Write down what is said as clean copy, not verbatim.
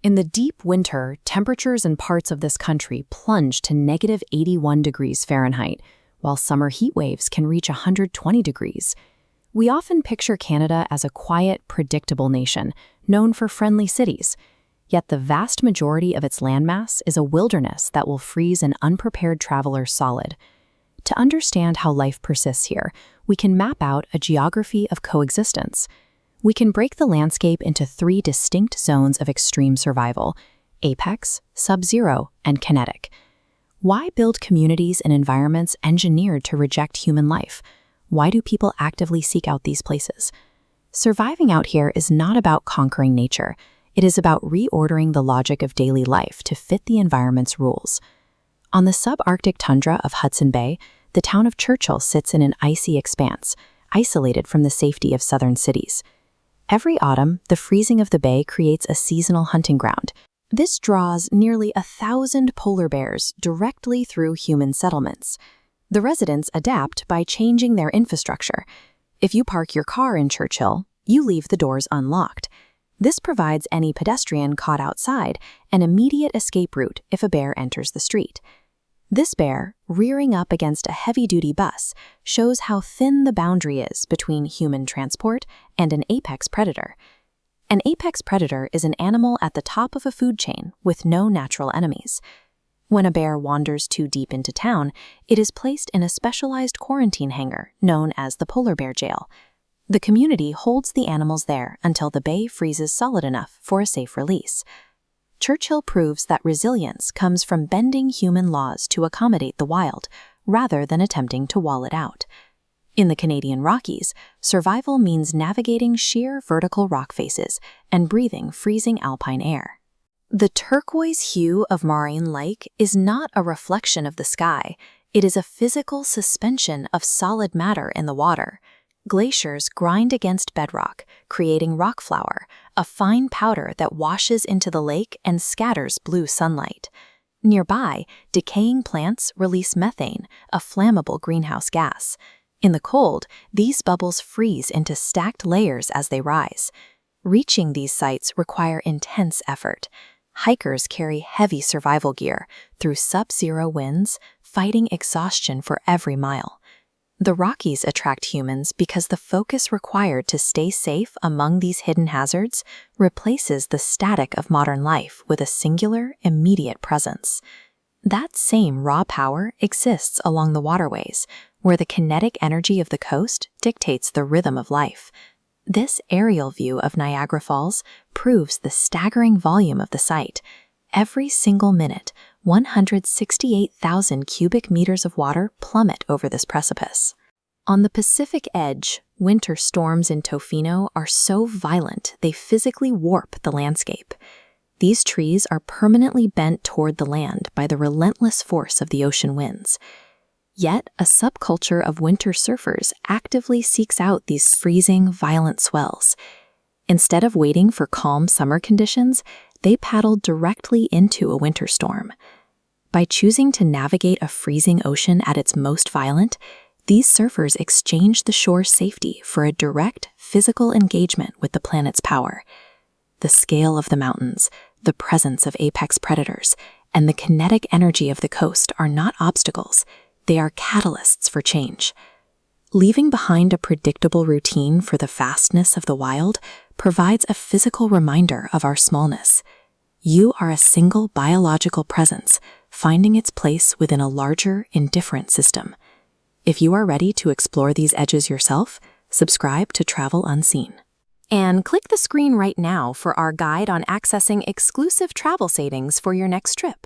In the deep winter, temperatures in parts of this country plunge to -81 degrees Fahrenheit, while summer heat waves can reach 120 degrees. We often picture Canada as a quiet, predictable nation, known for friendly cities. Yet the vast majority of its landmass is a wilderness that will freeze an unprepared traveler solid. To understand how life persists here, we can map out a geography of coexistence. We can break the landscape into 3 distinct zones of extreme survival: apex, sub-zero, and kinetic. Why build communities and environments engineered to reject human life? Why do people actively seek out these places? Surviving out here is not about conquering nature. It is about reordering the logic of daily life to fit the environment's rules. On the subarctic tundra of Hudson Bay, the town of Churchill sits in an icy expanse, isolated from the safety of southern cities. Every autumn, the freezing of the bay creates a seasonal hunting ground. This draws nearly 1,000 polar bears directly through human settlements. The residents adapt by changing their infrastructure. If you park your car in Churchill, you leave the doors unlocked. This provides any pedestrian caught outside an immediate escape route if a bear enters the street. This bear, rearing up against a heavy-duty bus, shows how thin the boundary is between human transport and an apex predator. An apex predator is an animal at the top of a food chain with no natural enemies. When a bear wanders too deep into town, it is placed in a specialized quarantine hangar known as the polar bear jail. The community holds the animals there until the bay freezes solid enough for a safe release. Churchill proves that resilience comes from bending human laws to accommodate the wild, rather than attempting to wall it out. In the Canadian Rockies, survival means navigating sheer vertical rock faces and breathing freezing alpine air. The turquoise hue of Moraine Lake is not a reflection of the sky. It is a physical suspension of solid matter in the water. Glaciers grind against bedrock, creating rock flour, a fine powder that washes into the lake and scatters blue sunlight. Nearby, decaying plants release methane, a flammable greenhouse gas. In the cold, these bubbles freeze into stacked layers as they rise. Reaching these sites require intense effort. Hikers carry heavy survival gear through sub-zero winds, fighting exhaustion for every mile. The Rockies attract humans because the focus required to stay safe among these hidden hazards replaces the static of modern life with a singular, immediate presence. That same raw power exists along the waterways, where the kinetic energy of the coast dictates the rhythm of life. This aerial view of Niagara Falls proves the staggering volume of the site. Every single minute, 168,000 cubic meters of water plummet over this precipice. On the Pacific edge, winter storms in Tofino are so violent they physically warp the landscape. These trees are permanently bent toward the land by the relentless force of the ocean winds. Yet, a subculture of winter surfers actively seeks out these freezing, violent swells. Instead of waiting for calm summer conditions, they paddle directly into a winter storm. By choosing to navigate a freezing ocean at its most violent, these surfers exchange the shore's safety for a direct, physical engagement with the planet's power. The scale of the mountains, the presence of apex predators, and the kinetic energy of the coast are not obstacles. They are catalysts for change. Leaving behind a predictable routine for the vastness of the wild provides a physical reminder of our smallness. You are a single biological presence, finding its place within a larger, indifferent system. If you are ready to explore these edges yourself, subscribe to Travel Unseen. And click the screen right now for our guide on accessing exclusive travel savings for your next trip.